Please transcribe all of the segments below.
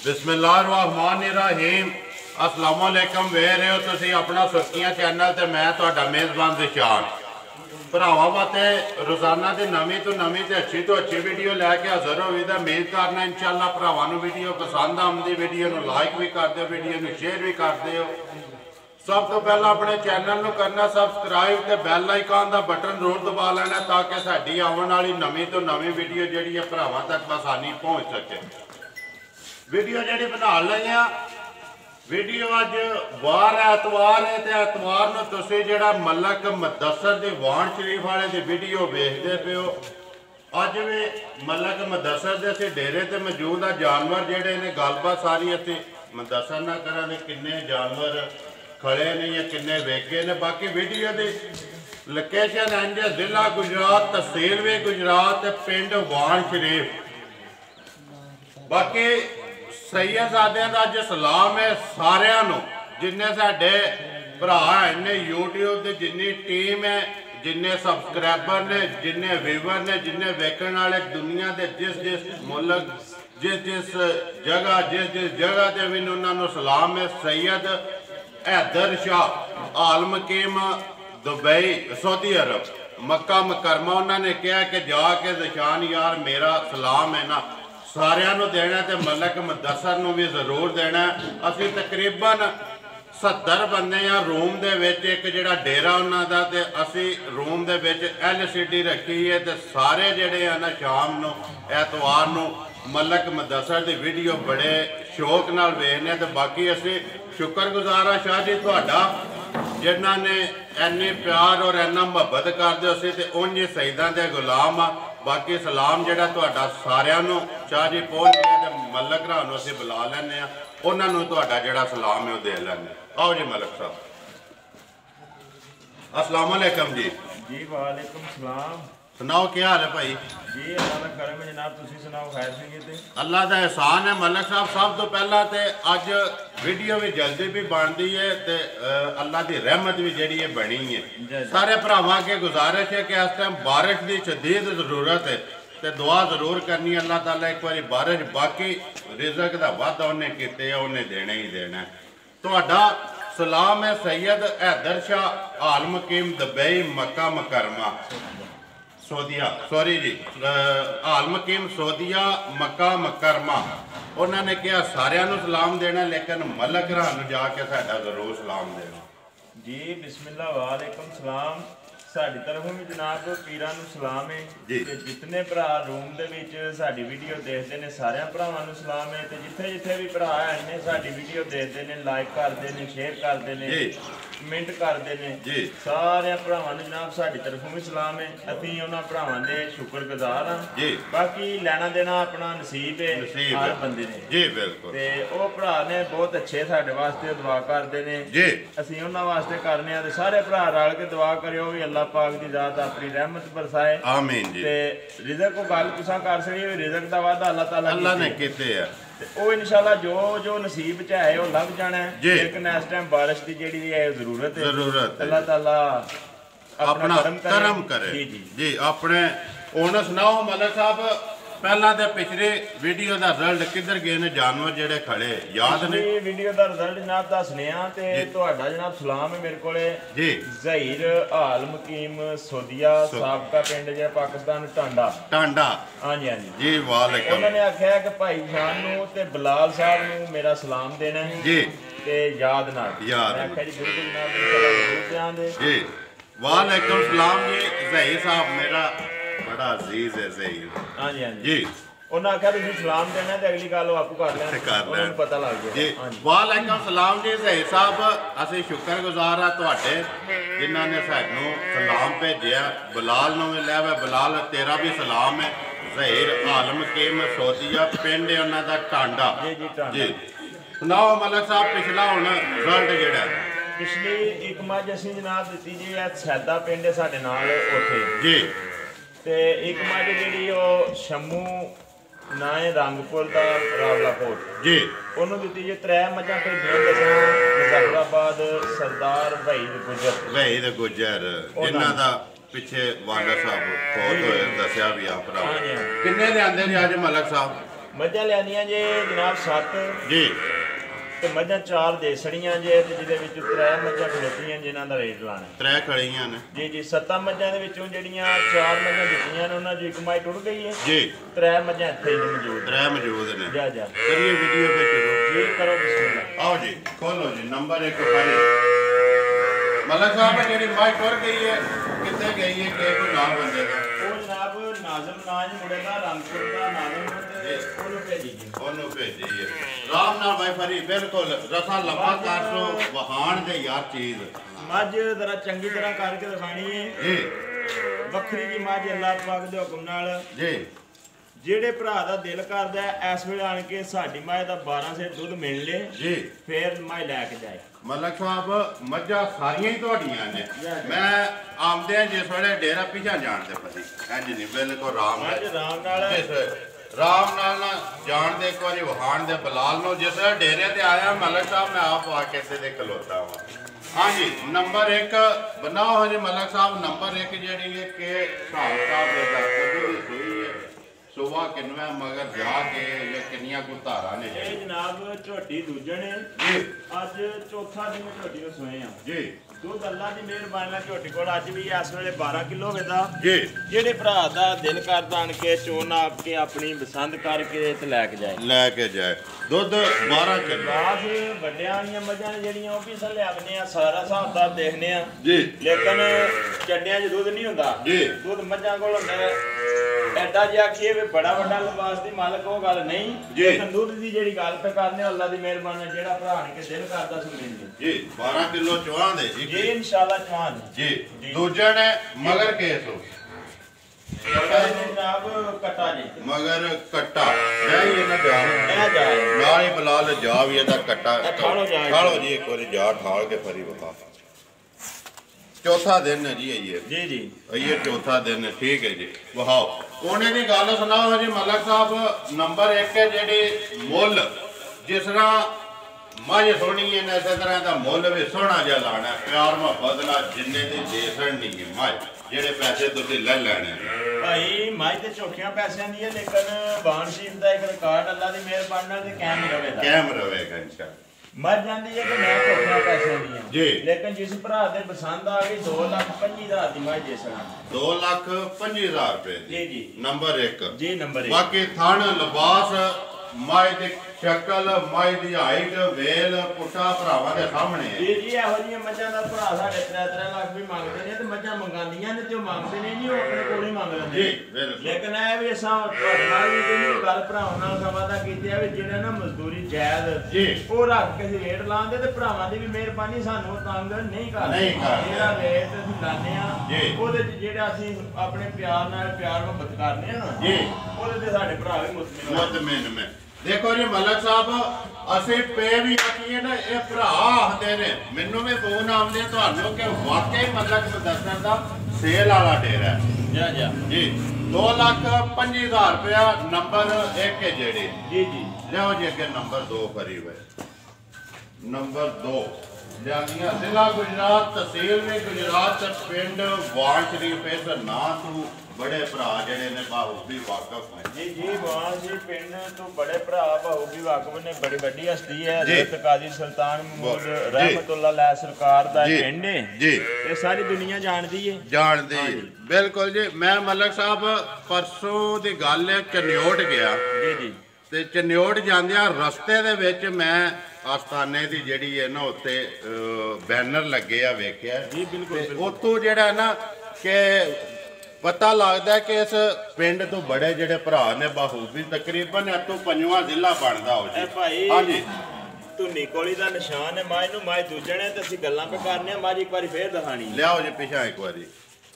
बिस्मिल्लाहिर्रहमानिर्रहीम अस्सलाम वालेकुम वेख रहे हो तुसी अपना सुर्खियां चैनल ते मैं तुहाडा मेज़बान ज़िशान भरावां वास्ते रोज़ाना की नवीं तो नवीं ते अच्छी वीडियो लैके हाज़र होई दा उम्मीद करना इंशाअल्लाह भरावां नूं वीडियो पसंद आउंदी वीडियो नूं लाइक भी कर दिओ वीडियो नूं शेयर भी कर दिओ। सब तो पहला अपने चैनल नूं करना सबसक्राइब ते बैल आइकन का बटन जरूर दबा लेना ताकि साडी आउण वाली नवीं तो नवीं वीडियो जिहड़ी है भरावां तक आसानी पहुँच सके। वीडियो जी बना ली वीडियो अज वार एतवार है तो एतवार नूं तुसीं जिहड़ा मलक मुदस्सर दी वाण शरीफ वाले दी वीडियो वेखदे पे हो। अज भी मलक मुदस्सर दे असीं डेरे ते मौजूद आ। जानवर जिहड़े ने गलबात सारी असीं मुदस्सर ना करांगे किन्ने जानवर खड़े ने या किन्ने वेखे ने। बाकी वीडियो की लोकेशन इंज जिला गुजरात तहसील भी गुजरात पिंड वाण शरीफ। बाकी सैयदजादियां दा अज सलाम है सारियां नूं जिन्ने साडे भरा ने यूट्यूब की जिन्नी टीम है जिन्ने सबसक्राइबर ने जिन्ने व्यूवर ने जिन्ने वेखण वाले दुनिया के जिस जिस मुल्क जिस जगह से भी उन्होंने सलाम है। सैयद हैदर शाह आल मुकीम दुबई सऊदी अरब मक्का मुकरमा उन्होंने कहा कि जाके ज़िशान यार मेरा सलाम है ना सारिਆਂ ਨੂੰ देना तो मलक मुदस्सर ਨੂੰ भी जरूर देना। असी तकरीबन 70 बंदे आ रूम दे विच एक जिहड़ा डेरा उन्हां दा ते असी रूम दे विच LCD रखी है ते सारे जिहड़े आ ना शाम नूं एतवार नूं मलक मुदस्सर दी वीडियो बड़े शौक नाल वेखने। ते बाकी असी शुक्रगुजार आ शाह जी तुहाडा जिन्हां ने इन्नी प्यार और इन्ना मुहब्बत करदे असी ते उंज सईदां दे गुलाम आ। बाकी सलाम जिहड़ा तुहाडा सारिआं नूं शाह जी पहुंच गया ते मलक भरा नूं असीं बुला लैंदे आ उन्हां नूं तुहाडा जिहड़ा सलाम है वो दे लैंदे। आओ जी मलक साहब अस्सलाम वालेकुम जी। जी वालेकुम सलाम। सुनाओ क्या हाल है भाई जी अल्लाह दा करम है जनाब तुसीं सुनाओ खैर सी ते अल्लाह का एहसान है। मलक साहब सब तो पहला तो अज वीडियो भी जल्दी भी बनती है तो अल्लाह की रहमत भी जी बनी है। सारे भरावां अगे गुजारिश है कि इस टाइम बारिश की शदीद जरूरत है तो दुआ जरूर करनी अल्लाह ताला एक बार बारिश बाकी रिजक का वाधा उन्हें किते उन्हें देना ही देना। तुहाडा सलाम है सैयद हैदर शाह आल मुकीम दुबई मक्का मुकरमा सऊदिया सॉरी जी आल मुकीम सऊदिया मक्का मुकरमा उन्होंने कहा सारिਆਂ ਨੂੰ सलाम देना लेकिन मलक भरा ਨੂੰ जाके साडा जरूर सलाम देना। जी बिस्मिल्लाह वालेकुम सलाम। साडी तरफों भी जनाब पीरां नूं सलाम है ते जितने भरा रूम दे विच साडी वीडियो देखते हैं सारियां भरावां नूं सलाम है ते जिथे जिथे भी भरा ने साडी वीडियो देखते हैं लाइक करते हैं शेयर करते हैं कमेंट करते हैं सारे भरावां नूं जनाब साडी तरफों भी सलाम है। असीं उन्हां भरावां दे शुक्रगुजार हां। बाकी लैना देना अपना नसीब है हर बंदे ने जी बिल्कुल ते ओह भरा ने बहुत अच्छे साडे वास्ते दुआ करदे ने जी असीं उन्हां वास्ते करने आ ते सारे भरा रल के दुआ करियो भी अल्लाह पाक दी जात अपनी रहमत बरसाए आमीन जी। ते रिज़क को गल तुसां कर सकी रिज़क दा वादा अल्लाह ताला ने कीते है ਉਹ ਇਨਸ਼ਾਅੱਲਾ ਜੋ ਨਸੀਬ ਚ ਹੈ ਉਹ ਲੱਗ ਜਾਣਾ ਹੈ। ਲੇਕਿਨ ਇਸ ਟਾਈਮ ਬਾਰਿਸ਼ ਦੀ ਜਿਹੜੀ ਹੈ ਜ਼ਰੂਰਤ ਹੈ ਅੱਲਾਹ ਤਾਲਾ ਆਪਣਾ ਕਰਮ ਕਰੇ ਜੀ ਆਪਣੇ ਹੁਣ ਸੁਣਾਓ ਮਲਕ ਸਾਹਿਬ पहला तो पिछले वीडियो का रिजल्ट किधर गए ने जानवर जेडे खड़े याद ने वीडियो का रिजल्ट जनाब दसने जनाब सलाम है मेरे को जी ज़हीर आल मुकीम सऊदिया साबका पिंड जो पाकिस्तान टांडा टांडा हाँ जी हाँ जी जी वालेकुम उन्होंने आख्या कि भाई जान नूं ते बिलाल साहब नूं मेरा सलाम देना है जी ते याद ना मैं आख्या जी बिल्कुल जनाब जी वालेकुम सलाम जी ज़हीर साहब मेरा बड़ा अजीज है ज़हीर हाँ जी हाँ जी उन्होंने आख्या तुसीं सलाम देना तो अगली गल आपको कर लेना पता लग गया जी। वालेकुम सलाम जी ज़हीर साहब असीं शुक्रगुजार हाँ तुहाडे जिन्हां ने सानूं सलाम भेजिया। बिलाल नूं भी लै बिलाल तेरा भी सलाम है। ज़हीर आल मुकीम सऊदिया पिंड उन्हां दा टांडा जी सुनाओ मलक साहब पिछला हुण रिजल्ट जिहड़ा पिछली एक मझ असीं जनाब दित्ती जी सैदा पिंड साडे नाल उत्थे जी ते एक मझ जिहड़ी ओह शम्मू ना है रंगपुर का रावलाकोट जी उन्होंने दित्ती जी 3 मझां भेजियां दसां मुजफ्फराबाद सरदार वहीद गुजर इन्हां दा पिछे वाला साहब बहुत होए दसिया भी आप किन्ने दे आंदे ने अज मलक साहब ਮੱਝਾਂ ਲਿਆਂਦੀਆਂ ਜੇ ਜਨਾਬ 7 ਜੀ ਤੇ ਮੱਝਾਂ 4 ਦੇਸੜੀਆਂ ਜੇ ਤੇ ਜਿਹਦੇ ਵਿੱਚ 3 ਮੱਝਾਂ ਖਲੋਤੀਆਂ ਜਿਨ੍ਹਾਂ ਦਾ ਰੇਟ ਲਾਣਾ 3 ਖੜੀਆਂ ਨੇ ਜੀ ਜੀ 7 ਮੱਝਾਂ ਦੇ ਵਿੱਚੋਂ ਜਿਹੜੀਆਂ 4 ਮੱਝਾਂ ਦਿੱਤੀਆਂ ਨੇ ਉਹਨਾਂ 'ਚ ਇੱਕ ਮਾਈ ਟੁੱਟ ਗਈ ਹੈ ਜੀ 3 ਮੱਝਾਂ ਇੱਥੇ ਹੀ ਨੇ ਮੌਜੂਦ 3 ਮੌਜੂਦ ਨੇ ਜਾ ਜਾ ਕਰੀਏ ਵੀਡੀਓ ਵਿੱਚ ਜੀ ਕਰੋ ਬਿਸਮਿਲ੍ਲਾ ਆਓ ਜੀ ਖੋਲੋ ਜੀ ਨੰਬਰ 1 ਫਰੀ ਮਲਕ ਸਾਹਿਬ ਜਿਹੜੀ ਮਾਈ ਟੁਰ ਗਈ ਹੈ ਕਿੱਥੇ ਗਈ ਹੈ ਕਿ ਕੋਈ ਨਾਮ ਬੰਦੇ ਦਾ ਉਹ ਜਨਾਬ ਨਾਜ਼ਮ ਨਾਜ ਮੁੰਡੇ ਦਾ ਰੰਗਪੁਰ ਦਾ ਨਾਜ਼ਮ ਤੇ ਉਹਨੂੰ ਭੇਜੀ ਜੀ ਉਹਨੂੰ ਭੇਜੀ ਹੈ ਰਾਮ ਨਾਲ ਬਾਈ ਫਰੀ ਬਿਲਕੁਲ ਰਸਾ ਲੰਬਾ ਕਰ ਲੋ ਵਹਾਣ ਦੇ ਯਾਰ ਚੀਜ਼ ਮੱਝ ਜ਼ਰਾ ਚੰਗੀ ਤਰ੍ਹਾਂ ਕਰਕੇ ਦਿਖਾਣੀ ਹੈ ਜੀ ਵੱਖਰੀ ਜੀ ਮੱਝ ਅੱਲਾਹ ਪਾਕ ਦੇ ਹੁਕਮ ਨਾਲ ਜੀ ਜਿਹੜੇ ਭਰਾ ਦਾ ਦਿਲ ਕਰਦਾ ਇਸ ਵੇਲੇ ਆਣ ਕੇ ਸਾਡੀ ਮਾਂ ਦਾ 12 ਸੇ ਦੁੱਧ ਮਿਲ ਲੇ ਜੀ ਫੇਰ ਮਾਂ ਲੈ ਕੇ ਜਾਏ ਮਲਕ ਸਾਹਿਬ ਮੱਝਾਂ ਸਾਰੀਆਂ ਹੀ ਤੁਹਾਡੀਆਂ ਨੇ ਮੈਂ ਆਮਦਿਆਂ ਜਿਸ ਵੇਲੇ ਡੇਰਾ ਪਿਛਾ ਜਾਣ ਦੇ ਪਤੀ ਇੰਜ ਨਹੀਂ ਬਿਲਕੁਲ ਰਾਮ ਨਾਲ ਨਾ ਜਾਣ ਦੇ ਇੱਕ ਵਾਰੀ ਵਹਾਣ ਦੇ ਬਲਾਲ ਨੂੰ ਜਿਸ ਵੇਲੇ ਡੇਰੇ ਤੇ ਆਇਆ ਮਲਕ ਸਾਹਿਬ ਮੈਂ ਆਪ ਆ ਕੇ ਤੇ ਖਲੋਤਾ ਹਾਂ ਹਾਂਜੀ ਨੰਬਰ 1 ਬਣਾਓ ਹਜੇ ਮਲਕ ਸਾਹਿਬ ਨੰਬਰ 1 ਜਿਹੜੀ ਹੈ ਕਿ ਹਿਸਾਬ ਦੇ ਦੱਸ ਸੂਈ ਹੈ ਸੁਬਾ ਕਿੰਨਾ ਮਗਰ ਜਾ ਕੇ ਜਾਂ ਕਿੰਨੀਆਂ ਕੋ ਧਾਰਾਂ ਨੇ ਇਹ ਜਨਾਬ ਝੋਟੀ ਦੂਜਣ ਜੀ ਅੱਜ ਚੌਥਾ ਦਿਨ ਝੋਟੀ ਨੂੰ ਸੋਏ ਆ ਜੀ ਦੁੱਧ ਅੱਲਾ ਦੀ ਮਿਹਰਬਾਨੀ ਨਾਲ ਝੋਟੀ ਕੋਲ ਅੱਜ ਵੀ ਇਸ ਵੇਲੇ 12 ਕਿਲੋ ਵੇਦਾ ਜੀ ਜਿਹੜੇ ਭਰਾ ਦਾ ਦਿਲ ਕਰਦਾ ਆਣ ਕੇ ਚੋਣ ਆਪ ਕੇ ਆਪਣੀ ਪਸੰਦ ਕਰਕੇ ਤੇ ਲੈ ਕੇ ਜਾਏ ਦੁੱਧ 12 ਕਿਲੋ ਬਾਸ ਵੱਡਿਆਂ ਵਾਲੀਆਂ ਮੱਝਾਂ ਨੇ ਜਿਹੜੀਆਂ ਉਹ ਵੀ ਥੱਲੇ ਆਉਂਦੇ ਆ ਸਾਰਾ ਹਿਸਾਬ ਦਾ ਦੇਖਦੇ ਆ ਜੀ ਲੇਕਿਨ ਚੱਡਿਆਂ 'ਚ ਦੁੱਧ ਨਹੀਂ ਹੁੰਦਾ ਜੀ ਦੁੱਧ ਮੱਝਾਂ ਕੋਲ ਹੁੰਦਾ ਐਡਾ ਜਿਹਾ ਆਖੀਏ ਵੀ ਬੜਾ ਵੱਡਾ ਲਿਬਾਸ ਦੀ ਮਾਲਕ ਉਹ ਗੱਲ ਨਹੀਂ ਲੇਕਿਨ ਦੁੱਧ ਦੀ ਜਿਹੜੀ ਗੱਲ ਤੇ ਕਰਨੇ ਅੱਲਾ ਦੀ ਮਿਹਰਬਾਨੀ ਨਾਲ ਜਿਹੜਾ ਭਰਾ ਨੇ ਕੇ ਦਿਲ ਕਰਦਾ ਸੁਣੀਂਦੇ ਜੀ 12 ਕਿਲੋ ਚੋਹਾਂ ਦੇ ਜੀ ਇਨਸ਼ਾਅੱਲਾ ਚਵਾਂ ਜੀ ਦੂਜਾ ਨੇ ਮਗਰ ਕੇਸ ਹੋ ਜਨਾਬ ਕਟਾ ਜੀ ਮਗਰ ਕੱਟਾ ਮੈਂ ਹੀ ਇਹਨਾਂ ਜਾ ਇਹ ਨਾਲ ਹੀ ਬਲਾਲ ਜਾ ਵੀ ਇਹਦਾ ਕੱਟਾ ਖਾਲੋ ਜੀ ਇੱਕ ਵਾਰੀ ਜਾ ਠਾਲ ਕੇ ਫਰੀ ਵਿਖਾ ਚੌਥਾ ਦਿਨ ਹੈ ਜੀ ਜੀ ਇਹ ਚੌਥਾ ਦਿਨ ਹੈ ਠੀਕ ਹੈ ਜੀ ਵਹਾਓ ਉਹਨੇ ਦੀ ਗੱਲ ਸੁਣਾਓ ਜੀ ਮਲਕ ਸਾਹਿਬ ਨੰਬਰ 1 ਹੈ ਜਿਹੜੀ ਮੁੱਲ ਜਿਸ ਤਰ੍ਹਾਂ ਮੱਝ ਸੋਹਣੀ ਹੈ ਇਸੇ ਤਰ੍ਹਾਂ ਦਾ ਮੁੱਲ ਵੀ ਸੋਹਣਾ ਜਿਹਾ ਲਾਣਾ ਪਿਆਰ ਮੁਹੱਬਤ ਨਾਲ ਜਿੰਨੇ ਦੀ ਦੇਸਣ ਨਹੀਂ ਹੈ ਮੱਝ ਜਿਹੜੇ ਪੈਸੇ ਤੁਸੀਂ ਲੈ ਲੈਣੇ ਭਾਈ ਮੱਝ ਤੇ ਚੋਖੀਆਂ ਪੈਸਿਆਂ ਦੀ ਹੈ ਲੇਕਿਨ ਬਾਨਸ਼ੀਪ ਦਾ ਇੱਕ ਰਿਕਾਰਡ ਅੱਲਾ ਦੀ ਮਿਹਰਬਾਨੀ ਨਾਲ ਤੇ ਕਾਇਮ ਰਹੇਗਾ ਇਨਸ਼ਾਅੱਲਾ ਮੱਝ ਜਾਂਦੀ ਹੈ ਕਿ ਮੈਂ ਚੋਖੀਆਂ ਪੈਸਿਆਂ ਦੀ ਹਾਂ ਜੀ ਲੇਕਿਨ ਜਿਸ ਭਰਾ ਦੇ ਪਸੰਦ ਆ ਗਈ 2,25,000 ਦੀ ਮੱਝ ਦੇ ਸਣਾ 2,25,000 ਰੁਪਏ ਜੀ ਨੰਬਰ 1 ਜੀ ਨੰਬਰ 1 ਬਾਕੀ ਥਣ ਲਿਬਾਸ ਮਾਈ ਦੀ ਸ਼ਕਲ ਮਾਈ ਦੀ ਹਾਈਟ ਵੇਲ ਪੁੱਟਾ ਭਰਾਵਾਂ ਦੇ ਸਾਹਮਣੇ ਹੈ ਜੀ ਇਹੋ ਜਿਹੀਆਂ ਮੱਝਾਂ ਦਾ ਭਰਾ ਸਾਡੇ 3 ਲੱਖ ਵੀ ਮੰਗਦੇ ਨੇ ਤੇ ਮੱਝਾਂ ਮੰਗਾਂਦੀਆਂ ਨੇ ਤੇ ਉਹ ਮੰਗਦੇ ਨੇ ਨਹੀਂ ਉਹ ਆਪਣੇ ਕੋਲ ਹੀ ਮੰਗ ਲੈਂਦੇ ਜੀ ਬਿਲਕੁਲ ਲੇਕਿਨ ਇਹ ਵੀ ਅਸਾਂ ਤੁਹਾਡਾ ਵੀ ਜਿਹੜੀ ਗੱਲ ਭਰਾਵਾਂ ਨਾਲ ਸਮਾਦਾ ਕੀਤੀ ਆ ਵੀ ਜਿਹੜਾ ਨਾ ਮਜ਼ਦੂਰੀ ਜਾਇਜ਼ ਜੀ ਉਹ ਰੱਖ ਕੇ ਰੇਟ ਲਾਉਂਦੇ ਤੇ ਭਰਾਵਾਂ ਦੀ ਵੀ ਮਿਹਰਬਾਨੀ ਸਾਨੂੰ ਤੰਗ ਨਹੀਂ ਕਰਦੇ ਜਿਹੜਾ ਰੇਟ ਅਸੀਂ ਲਾਉਂਦੇ ਆ ਉਹਦੇ 'ਚ ਜਿਹੜਾ ਅਸੀਂ ਆਪਣੇ ਪਿਆਰ ਨਾਲ ਪਿਆਰ ਮੁਹੱਬਤ ਕਰਨੇ ਆ ਨਾ ਜੀ ਉਹਦੇ ਤੇ ਸਾਡੇ ਭਰਾ ਵੀ ਮੁਤਮਿਨ ਮੈਂ ਦੇਖੋ ਜੀ ਮਲਕ ਸਾਹਿਬ ਅਸੀਂ ਪੇ ਵੀ ਆਖੀਏ ਨਾ ਇਹ ਭਰਾ ਆਖਦੇ ਨੇ ਮੈਨੂੰ ਵੀ ਫੋਨ ਆਉਂਦੇ ਤੁਹਾਨੂੰ ਕਿ ਵਾਕਈ ਮਲਕ ਮੁਦੱਸਰ ਦਾ ਸੇਲ ਵਾਲਾ ਡੇਰਾ ਜਾ ਜੀ 2,25,000 ਰੁਪਇਆ ਨੰਬਰ 1 ਹੈ ਜਿਹੜੀ ਜੀ ਲਿਆਓ ਜੀ ਅੱਗੇ ਨੰਬਰ 2 ਫਰੀ ਹੋਏ ਨੰਬਰ 2 ਲਿਆਂਦੀਆਂ ਜ਼ਿਲ੍ਹਾ ਗੁਜਰਾਤ ਤਹਿਸੀਲ ਵੀ ਗੁਜਰਾਤ ਪਿੰਡ ਵਾਲ ਸ਼ਰੀਫ ਇਸ ਨਾਂ ਤੋਂ ਬੜੇ ਭਰਾ ਜਿਹੜੇ ਨੇ ਬਾਹੂਬੀ ਵਾਕਫ ਨੇ ਜੀ ਵਾਲ ਜੀ ਪਿੰਡ ਤੋਂ ਬੜੇ ਭਰਾ ਬਾਹੂਬੀ ਵਾਕਫ ਨੇ ਬੜੀ ਵੱਡੀ ਹਸਤੀ ਹੈ ਹਜ਼ਰਤ ਕਾਜ਼ੀ ਸੁਲਤਾਨ ਮਹਿਮੂਦ ਰਹਿਮਤੁल्लाह ਅਲੈਹ ਸਰਕਾਰ ਦਾ ਪਿੰਡ ਹੈ ਜੀ ਇਹ ਸਾਰੀ ਦੁਨੀਆ ਜਾਣਦੀ ਹੈ ਬਿਲਕੁਲ ਜੀ ਮੈਂ ਮਲਕ ਸਾਹਿਬ ਪਰਸੋਂ ਦੀ ਗੱਲ ਹੈ ਚਨਿਓਟ ਗਿਆ ਜੀ ਤੇ ਚਨਿਓਟ ਜਾਂਦਿਆਂ ਰਸਤੇ ਦੇ ਵਿੱਚ ਮੈਂ ਆਸਤਾਨੇ ਦੀ ਜਿਹੜੀ ਹੈ ਨਾ ਉੱਤੇ ਬੈਨਰ ਲੱਗੇ ਆ ਵੇਖਿਆ ਜੀ ਬਿਲਕੁਲ ਉੱਥੋਂ ਜਿਹੜਾ ਨਾ ਕਿ ਪਤਾ ਲੱਗਦਾ ਕਿ ਇਸ ਪਿੰਡ ਤੋਂ ਬੜੇ ਜਿਹੜੇ ਭਰਾ ਨੇ ਬਾਹੂਬੀ ਤਕਰੀਬਨ ਇੱਥੋਂ 5ਵਾਂ ਜ਼ਿਲ੍ਹਾ ਬਣਦਾ ਹੋ ਜੀ ਭਾਈ ਹਾਂਜੀ ਧੁੰਨੀ ਕੋਲੀ ਦਾ ਨਿਸ਼ਾਨ ਹੈ ਮਾਝ ਨੂੰ ਮਾਝ ਦੂਜਣੇ ਤੇ ਅਸੀਂ ਗੱਲਾਂ ਪੇ ਕਰਨੇ ਆ ਮਾਝ ਇੱਕ ਵਾਰੀ ਫੇਰ ਦਿਖਾਣੀ ਲਿਆਓ ਜੀ ਪਿਛਾ ਇੱਕ ਵਾਰੀ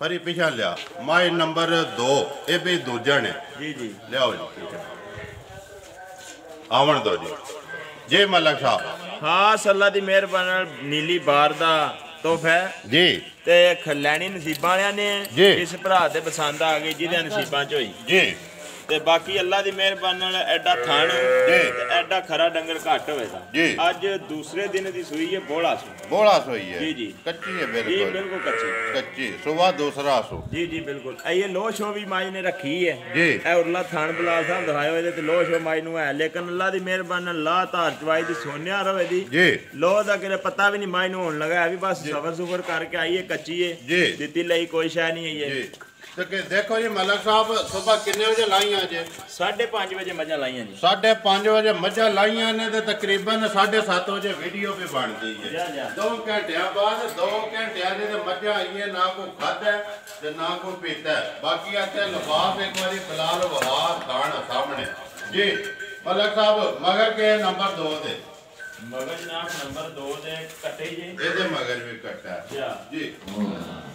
ਫਰੀ ਪਿਛਾ ਲਿਆ ਮਾਝ ਨੰਬਰ 2 ਇਹ ਵੀ ਦੂਜਣ ਹੈ ਜੀ ਲਿਆਓ ਜੀ ਆਵਣ ਦੋ ਜੀ ਮਲਕ ਸਾਹਿਬ ਹਾਂ ਅੱਲਾ ਦੀ ਮਿਹਰਬਾਨੀ ਨਾਲ ਨੀਲੀ ਬਾਰ ਦਾ ਤੋਹਫਾ ਜੀ ਤੇ ਲੈਣੀ ਨਸੀਬਾਂ ਵਾਲਿਆਂ ਨੇ ਇਸ ਭਰਾ ਦੇ ਪਸੰਦ ਆ ਗਈ ਜਿਹਦੇ ਨਸੀਬਾਂ ਚ ਹੋਈ ਜੀ ਤੇ ਬਾਕੀ ਅੱਲਾ ਦੀ ਮਿਹਰਬਾਨੀ ਨਾਲ ਐਡਾ ਥਣ ਤੇ ਐਡਾ ਖਰਾ ਡੰਗਰ ਘੱਟ ਹੋਵੇਗਾ ਅੱਜ ਦੂਸਰੇ ਦਿਨ ਦੀ ਸੂਈ ਹੈ ਬੋਲਾ ਸੂਈ ਹੈ ਜੀ ਕੱਚੀ ਹੈ ਬਿਲਕੁਲ ਬਿਲਕੁਲ ਕੱਚੀ ਸੁਬਾ ਦੂਸਰਾ ਸੂ ਜੀ ਬਿਲकुल ਇਹ ਲੋਹ ਸ਼ੋ ਵੀ ਮਾਈ ਨੇ ਰੱਖੀ ਹੈ ਜੀ ਇਹ ਉਰਲਾ ਥਣ ਬਲਾਲ ਸਾਹਿਬ ਦਿਖਾਇਓ ਇਹਦੇ ਤੇ ਲੋਹ ਸ਼ੋ ਮਾਈ ਨੂੰ ਹੈ ਲੇਕਿਨ ਅੱਲਾ ਦੀ ਮਿਹਰਬਾਨੀ ਨਾਲ ਲਾ ਧਾਰ ਚਵਾਈ ਦੀ ਸੋਨਿਆ ਰਵੇ ਦੀ ਜੀ ਲੋਹ ਦਾ ਕਿਤੇ ਪਤਾ ਵੀ ਨਹੀਂ ਮਾਈ ਨੂੰ ਹੋਣ ਲੱਗਾ ਵੀ ਬਸ ਸਬਰ ਕਰਕੇ ਆਈ ਹੈ ਕੱਚੀ ਹੈ ਦਿੱਤੀ ਲਈ ਕੋਈ ਸ਼ੈ ਨਹੀਂ ਹੈ ਜੀ ਤੇ ਦੇਖੋ ਜੀ ਮਲਕ ਸਾਹਿਬ ਸਵੇਰ ਕਿੰਨੇ ਵਜੇ ਲਾਈਆਂ ਜੇ 5:30 ਵਜੇ ਮੱਝਾਂ ਲਾਈਆਂ ਜੀ 5:30 ਵਜੇ ਮੱਝਾਂ ਲਾਈਆਂ ਨੇ ਤੇ ਤਕਰੀਬਨ 7:30 ਵਜੇ ਵੀਡੀਓ ਵੀ ਬਣ ਗਈ ਹੈ 2 ਘੰਟਿਆਂ ਬਾਅਦ 2 ਘੰਟਿਆਂ ਦੇ ਮੱਝਾਂ ਆਈਆਂ ਨਾ ਕੋਈ ਖਾਧਾ ਤੇ ਨਾ ਕੋਈ ਪੀਤਾ ਬਾਕੀ ਇੱਥੇ ਲਿਫਾਫ ਇੱਕ ਵਾਰੀ ਫਿਲਹਾਲ ਵਹਾ ਖਾਣ ਸਾਹਮਣੇ ਜੀ ਮਲਕ ਸਾਹਿਬ ਮਗਰ ਕੇ ਨੰਬਰ 2 ਤੇ ਮਗਰ ਜਨਾਬ ਨੰਬਰ 2 ਦੇ ਕੱਟੇ ਜੀ ਇਹਦੇ ਮਗਰ ਵੀ ਕੱਟਾ ਜੀ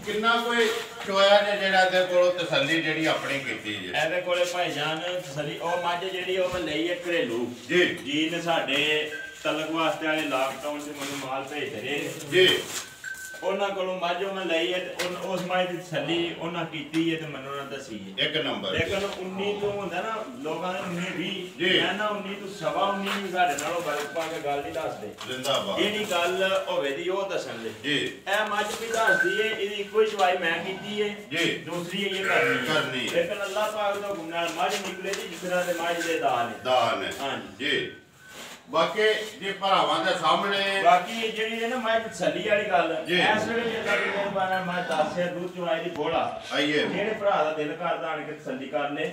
ਕਿੰਨਾ ਕੋਈ ਚੋਇਆ ਨੇ ਜਿਹੜਾ ਇਹਦੇ ਕੋਲੋਂ ਤਸੱਲੀ ਜਿਹੜੀ ਆਪਣੀ ਕੀਤੀ ਜੀ ਇਹਦੇ ਕੋਲੇ ਭਾਈ ਜਾਨ ਤਸੱਲੀ ਉਹ ਮੱਝ ਜਿਹੜੀ ਉਹ ਮੈਂ ਲਈ ਹੈ ਘਰੇਲੂ ਜੀ ਨੇ ਸਾਡੇ ਤਲਕ ਵਾਸਤੇ ਵਾਲੇ ਲਾਕਡਾਊਨ ਤੇ ਮੈਨੂੰ ਮਾਲ ਭੇਜਦੇ ਰਹੇ ਜੀ ਉਹਨਾਂ ਕੋਲੋਂ ਮੱਝ ਮੈਂ ਲਈ ਹੈ ਤੇ ਉਸ ਮੱਝ ਦੀ ਤਸੱਲੀ ਉਹਨਾਂ ਕੀਤੀ ਹੈ ਤੇ ਮੈਨੂੰ ਉਹਨਾਂ ਦੱਸੀ ਹੈ ਇੱਕ ਨੰਬਰ ਲੇਕਿਨ 19 ਤੋਂ ਹੁੰਦਾ ਨਾ ਲੋਕਾਂ ਦੇ 19 20 ਮੈਂ ਨਾ 19 ਤੋਂ ਸਵਾ 19 ਵੀ ਸਾਡੇ ਨਾਲੋਂ ਬਲਕ ਪਾ ਕੇ ਗੱਲ ਨਹੀਂ ਦੱਸਦੇ ਜ਼ਿੰਦਾਬਾਦ ਜਿਹੜੀ ਗੱਲ ਹੋਵੇ ਦੀ ਉਹ ਦੱਸਣ ਦੇ ਜੀ ਇਹ ਮੱਝ ਵੀ ਦੱਸਦੀ ਹੈ ਇਹਦੀ ਇੱਕੋ ਹੀ ਚਵਾਈ ਮੈਂ ਕੀਤੀ ਹੈ ਜੀ ਦੂਸਰੀ ਇਹ ਕਰਨੀ ਹੈ ਲੇਕਿਨ ਅੱਲਾਹ ਪਾਕ ਦਾ ਹੁਕਮ ਨਾਲ ਮੱਝ ਨਿਕਲੇ ਦੀ ਜਿਸ ਤਰ੍ਹਾਂ ਦੇ ਮੱਝ ਦੇ ਦਾਨ ਹੈ ਹਾਂਜੀ ਜੀ ਬਾਕੀ ਜੇ ਭਰਾਵਾਂ ਦੇ ਸਾਹਮਣੇ ਬਾਕੀ ਜਿਹੜੀ ਹੈ ਨਾ ਮੈਂ ਤਸੱਲੀ ਵਾਲੀ ਗੱਲ ਇਸ ਵੇਲੇ ਜੇ ਤੁਹਾਡੀ ਮਿਹਰਬਾਨੀ ਮੈਂ ਦੱਸਿਆ ਦੁੱਧ ਚਵਾਈ ਦੀ ਬੋਲਾ ਆਈਏ ਜਿਹੜੇ ਭਰਾ ਦਾ ਦਿਲ ਕਰਦਾ ਆਣ ਕੇ ਤਸੱਲੀ ਕਰ ਲੈ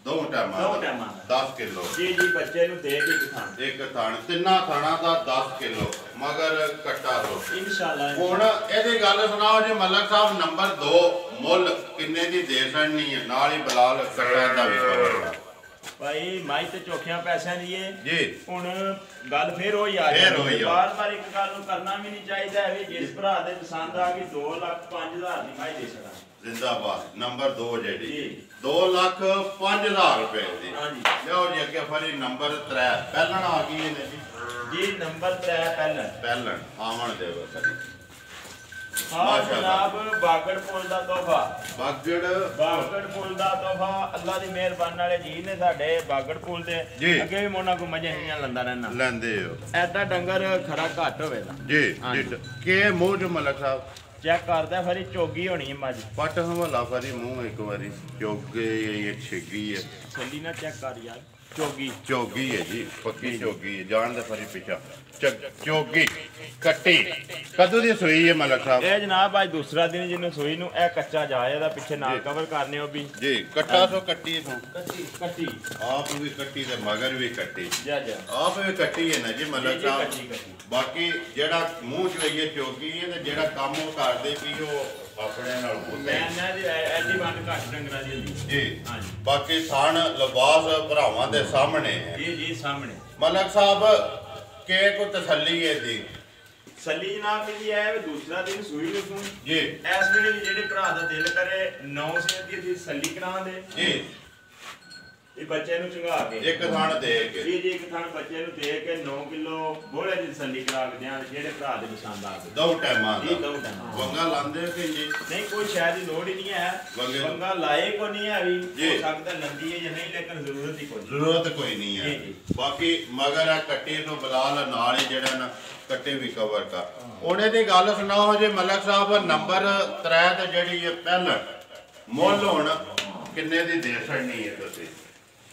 2 ਟਾਈਮਾਂ 10 ਕਿਲੋ ਜੀ ਬੱਚੇ ਨੂੰ ਦੇ ਕੇ ਇੱਕ ਥਾਣ ਤਿੰਨਾਂ ਥਾਣਾ ਦਾ 10 ਕਿਲੋ ਮਗਰ ਕੱਟਾ ਦੋ ਇਨਸ਼ਾਅੱਲਾ ਹੁਣ ਇਹਦੀ ਗੱਲ ਸੁਣਾਓ ਜੀ ਮਲਕ ਸਾਹਿਬ ਨੰਬਰ 2 ਮੁੱਲ ਕਿੰਨੇ ਦੀ ਦੇ ਸੜਨੀ ਹੈ ਨਾਲ ਹੀ ਬਲਾਲ ਕੱਟਾ ਦਾ ਵੀ ਕਵਰ ਭਾਈ ਮਾਈ ਤੇ ਚੋਖਿਆਂ ਪੈਸਿਆਂ ਦੀ ਏ ਜੀ ਹੁਣ ਗੱਲ ਫੇਰ ਹੋਈ ਆ ਜਾਂਦੀ ਬਾਰ-ਬਾਰ ਇੱਕ ਗੱਲ ਨੂੰ ਕਰਨਾ ਵੀ ਨਹੀਂ ਚਾਹੀਦਾ ਵੀ ਜਿਸ ਭਰਾ ਦੇ ਪਸੰਦ ਆ ਗਈ 2,05,000 ਦੀ ਮਾਈ ਦੇ ਸਕਦਾ ਜ਼ਿੰਦਾਬਾਦ ਨੰਬਰ 2 ਜਿਹੜੀ 2,05,000 ਰੁਪਏ ਦੀ ਹਾਂਜੀ ਲਿਓ ਜੀ ਅੱਗੇ ਫਰੀ ਨੰਬਰ 3 ਪਹਿਲਣ ਆ ਗਈ ਨੇ ਜੀ ਨੰਬਰ 3 ਪਹਿਲਣ ਆਵਣ ਦੇਵ ਕਰੀ ਹਾਂ ਜਨਾਬ ਬਾਗੜ ਪੁੱਲ ਦਾ ਤੋਹਫਾ ਬਾਗੜ ਪੁੱਲ ਦਾ ਤੋਹਫਾ ਅੱਲਾ ਦੀ ਮਿਹਰਬਾਨੀ ਨਾਲ ਜੀ ਨੇ ਸਾਡੇ ਬਾਗੜ ਪੁੱਲ ਦੇ ਅੱਗੇ ਵੀ ਮੋਨਾ ਕੋ ਮਜੇ ਨਹੀਂ ਲੰਦਾ ਰਹਿਣਾ ਲੈਂਦੇ ਹੋ ਐਡਾ ਡੰਗਰ ਖਰਾ ਘੱਟ ਹੋਵੇਗਾ ਜੀ ਕੇ ਮੂੰਹ ਚ ਮਲਕ ਸਾਹਿਬ ਚੈੱਕ ਕਰਦਾ ਫਰੀ ਚੋਗੀ ਹੋਣੀ ਹੈ ਮੱਝ ਪੱਟ ਹਵਾਲਾ ਫਰੀ ਮੂੰਹ ਇੱਕ ਵਾਰੀ ਚੋਗੇ ਇਹ ਛੇਗੀ ਹੈ ਛੱਲੀ ਨਾ ਚੈੱਕ ਕਰ ਯਾਰ ਚੋਗੀ ਹੈ ਜੀ ਪੱਕੀ ਚੋਗੀ ਹੈ ਜਾਣ ਦੇ ਫਰੀ ਪਿੱਛਾ ਚੋਗੀ ਕੱਟੀ ਕਦੋਂ ਦੀ ਸੂਈ ਹੈ ਮਲਕ ਸਾਹਿਬ ਇਹ ਜਨਾਬ ਅੱਜ ਦੂਸਰਾ ਦਿਨ ਜਿਹਨੂੰ ਸੂਈ ਨੂੰ ਇਹ ਕੱਚਾ ਜਾ ਇਹਦਾ ਪਿੱਛੇ ਨਾਲ ਕਵਰ ਕਰਨੇ ਉਹ ਵੀ ਜੀ ਕੱਟਾ ਸੋ ਕੱਟੀ ਤੋਂ ਕੱਟੀ ਆਪ ਵੀ ਕੱਟੀ ਤੇ ਮਗਰ ਵੀ ਕੱਟੀ ਜਾ ਆਪ ਵੀ ਕੱਟੀ ਹੈ ਨਾ ਜੀ ਮਲਕ ਸਾਹਿਬ ਬਾਕੀ ਜਿਹੜਾ ਮੂੰਹ ਚ ਲਈਏ ਚੋਗੀ ਹੈ ਤੇ ਜਿਹੜਾ ਕੰਮ ਉਹ ਕਰਦੇ ਵੀ ਉਹ ਆਪਣੇ ਨਾਲ ਹੁੰਦੇ ਮੈਂ ਦੀ ਐਡੀ ਬੰਦ ਘੱਟ ਡੰਗਰਾਂ ਦੀ ਹੁੰਦੀ ਜੀ ਹਾਂਜੀ ਬਾਕੀ ਥਣ ਲਿਬਾਸ ਭਰਾਵਾਂ ਦੇ ਸਾਹਮਣੇ ਜੀ ਸਾਹਮਣੇ ਮਲਕ ਸਾਹਿਬ ਕੇ ਕੋ ਤਸੱਲੀ ਹੈ ਦੀ ਸੱਲੀ ਜਨਾਬ ਦੀ ਹੈ ਦੂਸਰਾ ਦਿਨ ਸੂਈ ਨੂੰ ਜੀ ਇਸ ਵੇਲੇ ਜਿਹੜੇ ਭਰਾ ਦਾ ਦਿਲ ਕਰੇ 9 ਸੇ ਦੀ ਸੱਲੀ ਕਰਾ ਦੇ ਜੀ ਇਹ ਬੱਚੇ ਨੂੰ ਚੰਗਾ ਕੇ ਇੱਕ ਥਣ ਦੇ ਕੇ ਜੀ ਇੱਕ ਥਣ ਬੱਚੇ ਨੂੰ ਦੇ ਕੇ 9 ਕਿਲੋ ਬੋਲੇ ਦੀ ਸੱਲੀ ਕਰਾ ਕੇ ਦਿਆਂ ਜਿਹੜੇ ਭਰਾ ਦੇ ਪਸੰਦ ਆ ਦੋ ਟਾਈਮਾਂ ਜੀ 2 ਟਾਈਮਾਂ ਵੰਗਾ ਲਾਉਂਦੇ ਕਿ ਜੀ ਨਹੀਂ ਕੋਈ ਸ਼ਾਇਦ ਦੀ ਲੋੜ ਹੀ ਨਹੀਂ ਹੈ ਵੰਗਾ ਲਾਏ ਕੋ ਨਹੀਂ ਹੈ ਵੀ ਹੋ ਸਕਦਾ ਲੰਦੀ ਹੈ ਜਾਂ ਨਹੀਂ ਲੇਕਿਨ ਜ਼ਰੂਰਤ ਕੋਈ ਨਹੀਂ ਹੈ ਬਾਕੀ ਮਗਰ ਆ ਕੱਟੇ ਤੋਂ ਬਲਾਲ ਨਾਲ ਹੀ ਜਿਹੜਾ ਨਾ ਕੱਟੇ ਵੀ ਕਵਰ ਕਰ ਉਹਨੇ ਦੀ ਗੱਲ ਸੁਣਾਓ ਜੇ ਮਲਕ ਸਾਹਿਬ ਨੰਬਰ 3 ਤੇ ਜਿਹੜੀ ਹੈ ਪਹਿਲਾਂ ਮੁੱਲ ਹੁਣ ਕਿੰਨੇ ਦੀ ਦੇ ਛੜਨੀ ਹੈ ਤੁਸੀਂ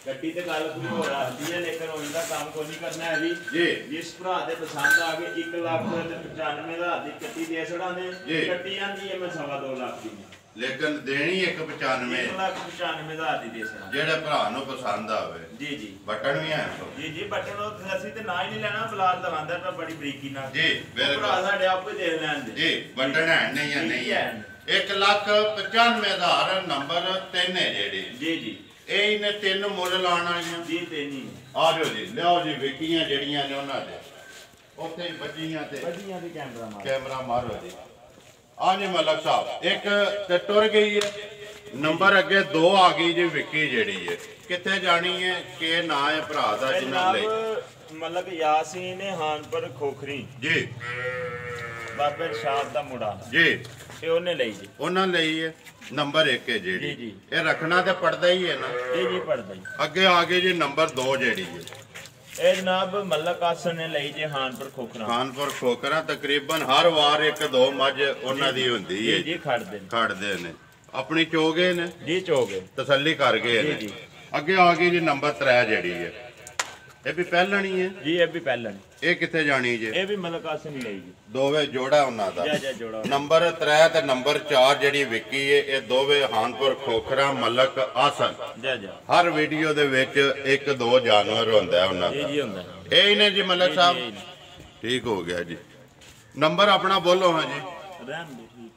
ਗੱਡੀ ਤੇ ਗੱਲ ਸ਼ੁਰੂ ਹੋ ਰਹੀ ਹੈ ਲੇਕਿਨ ਉਹਦਾ ਕੰਮ ਕੋਈ ਨਹੀਂ ਕਰਨਾ ਹੈ ਜੀ ਜਿਸ ਭਰਾ ਦੇ ਪਸੰਦ ਆ ਗਏ 1,95,000 ਦੀ ਕੱਟੀ ਦੇ ਛੜਾਂਦੇ ਕੱਟੀ ਆਂਦੀ ਹੈ ਮੈਂ 2.5 ਲੱਖ ਦੀ ਲੇਕਿਨ ਦੇਣੀ 1,95,000 1,95,000 ਦੀ ਦੇ ਛੜਾਂ ਜਿਹੜੇ ਭਰਾ ਨੂੰ ਪਸੰਦ ਆਵੇ ਜੀ ਬਟਨ ਵੀ ਹੈ ਜੀ ਬਟਨ ਉਹ ਅਸੀਂ ਤੇ ਨਾ ਹੀ ਨਹੀਂ ਲੈਣਾ ਬਲਾਲ ਦਵਾਂਦਾ ਤਾਂ ਬੜੀ ਬਰੀਕੀ ਨਾਲ ਜੀ ਬਿਲਕੁਲ ਭਰਾ ਸਾਡੇ ਆਪੇ ਦੇਖ ਲੈਣ ਦੇ ਜੀ ਬਟਨ ਹੈ ਨਹੀਂ ਹੈ 1,95,000 ਨੰਬਰ 3 ਹੈ ਜਿਹੜੀ ਜੀ ਇਹ ਇਹਨੇ 3 ਮੁੱਲ ਲਾਉਣ ਵਾਲੀਆਂ ਜੀ 3 ਹੀ ਆ ਜਾਓ ਜੀ ਲਿਆਓ ਜੀ ਵੇਖੀਆਂ ਜਿਹੜੀਆਂ ਨੇ ਉਹਨਾਂ ਦੇ ਉੱਥੇ ਹੀ ਵੱਜੀਆਂ ਦੀ ਕੈਮਰਾ ਮਾਰੋ ਜੀ ਆ ਜੀ ਮਲਕ ਸਾਹਿਬ ਇੱਕ ਤੇ ਟੁਰ ਗਈ ਹੈ ਨੰਬਰ ਅੱਗੇ 2 ਆ ਗਈ ਜੀ ਵਿੱਕੀ ਜਿਹੜੀ ਹੈ ਕਿੱਥੇ ਜਾਣੀ ਹੈ ਕਿ ਨਾਂ ਹੈ ਭਰਾ ਦਾ ਜਿਨ੍ਹਾਂ ਲਈ ਮਲਕ ਯਾਸੀਨ ਹਾਨਪੁਰ ਖੋਖਰੀ ਜੀ ਬਾਬੇ ਸ਼ਾਦ ਦਾ ਮੁੰਡਾ ਜੀ ਇਹ ਉਹਨੇ ਲਈ ਜੀ ਉਹਨਾਂ ਲਈ ਹੈ ਨੰਬਰ 1 ਹੈ ਜੀ, ਜਿਹੜੀ ਜੀ। ਇਹ ਰੱਖਣਾ ਤੇ ਪੜਦਾ ਹੀ ਹੈ ਨਾ ਜੀ ਪੜਦਾ ਜੀ। ਅੱਗੇ ਆ ਗਏ ਜੀ ਨੰਬਰ 2 ਜਿਹੜੀ ਹੈ ਇਹ ਜਨਾਬ ਮਲਕ ਆਸਨ ਨੇ ਲਈ ਜੇ ਹਾਨਪੁਰ ਖੋਖਰਾ ਖਾਨਪੁਰ ਖੋਕਰਾ ਤਕਰੀਬਨ ਹਰ ਵਾਰ 1-2 ਮੱਝ ਉਹਨਾਂ ਦੀ ਹੁੰਦੀ ਹੈ ਜੀ ਖੜਦੇ ਨੇ ਖੜਦੇ ਨੇ ਆਪਣੀ ਚੋਗੇ ਨੇ ਜੀ ਚੋਗੇ ਤਸੱਲੀ ਕਰ ਗਏ ਨੇ ਜੀ। ਅੱਗੇ ਆ ਗਈ ਜੀ ਨੰਬਰ 3 ਜਿਹੜੀ ਹੈ ਇਹ ਵੀ ਪਹਿਲਣੀ ਹੈ ਜੀ ਇਹ ਵੀ ਪਹਿਲਾਂ ਇਹ ਕਿੱਥੇ ਜਾਣੀ ਜੇ ਇਹ ਵੀ ਮਲਕ ਆਸਨ ਹੀ ਲਈ ਜੀ ਦੋਵੇਂ ਜੋੜਾ ਉਹਨਾਂ ਦਾ ਜਾ ਜੋੜਾ ਨੰਬਰ 3 ਤੇ ਨੰਬਰ 4 ਜਿਹੜੀ ਵਿਕੀ ਹੈ ਇਹ ਦੋਵੇਂ ਹਾਨਪੁਰ ਖੋਖਰਾ ਮਲਕ ਆਸਨ ਜਾ ਹਰ ਵੀਡੀਓ ਦੇ ਵਿੱਚ 1-2 ਜਾਨਵਰ ਹੁੰਦਾ ਉਹਨਾਂ ਦਾ ਜੀ ਹੁੰਦਾ ਇਹ ਹੀ ਨੇ ਜੀ ਮਲਕ ਸਾਹਿਬ ਠੀਕ ਹੋ ਗਿਆ ਜੀ ਨੰਬਰ ਆਪਣਾ ਬੋਲੋ ਹਾਂ ਜੀ ਰਹਿਣ ਦੇ ਠੀਕ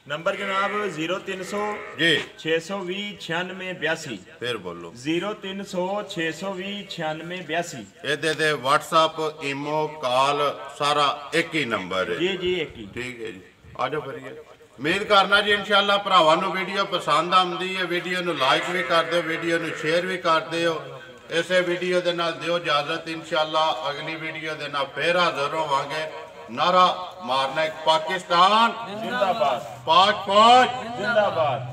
ਨੰਬਰ ਜਨਾਬ 0300 ਜੀ 620 9682 ਫਿਰ ਬੋਲੋ 0300 620 9682 ਇਹਦੇ ਤੇ WhatsApp ਈਮੋ ਕਾਲ ਸਾਰਾ ਇੱਕ ਹੀ ਨੰਬਰ ਹੈ ਜੀ ਇੱਕ ਹੀ ਠੀਕ ਹੈ ਜੀ ਆਜੋ ਫਿਰੀਏ ਉਮੀਦ ਕਰਨਾ ਜੀ ਇਨਸ਼ਾਅੱਲਾ ਭਰਾਵਾਂ ਨੂੰ ਵੀਡੀਓ ਪਸੰਦ ਆਉਂਦੀ ਹੈ ਵੀਡੀਓ ਨੂੰ ਲਾਈਕ ਵੀ ਕਰ ਦਿਓ ਵੀਡੀਓ ਨੂੰ ਸ਼ੇਅਰ ਵੀ ਕਰ ਦਿਓ ਇਸੇ ਵੀਡੀਓ ਦੇ ਨਾਲ ਦਿਓ ਇਜਾਜ਼ਤ ਇਨਸ਼ਾਅੱਲਾ ਅਗਲੀ ਵੀਡੀਓ ਦੇ ਨਾਲ ਫੇਰ ਹਾਜ਼ਰ ਹੋਵਾਂਗੇ ਨਾਰਾ ਮਾਰਨਾ ਪਾਕਿਸਤਾਨ जिंदाबाद पाक फौज जिंदाबाद।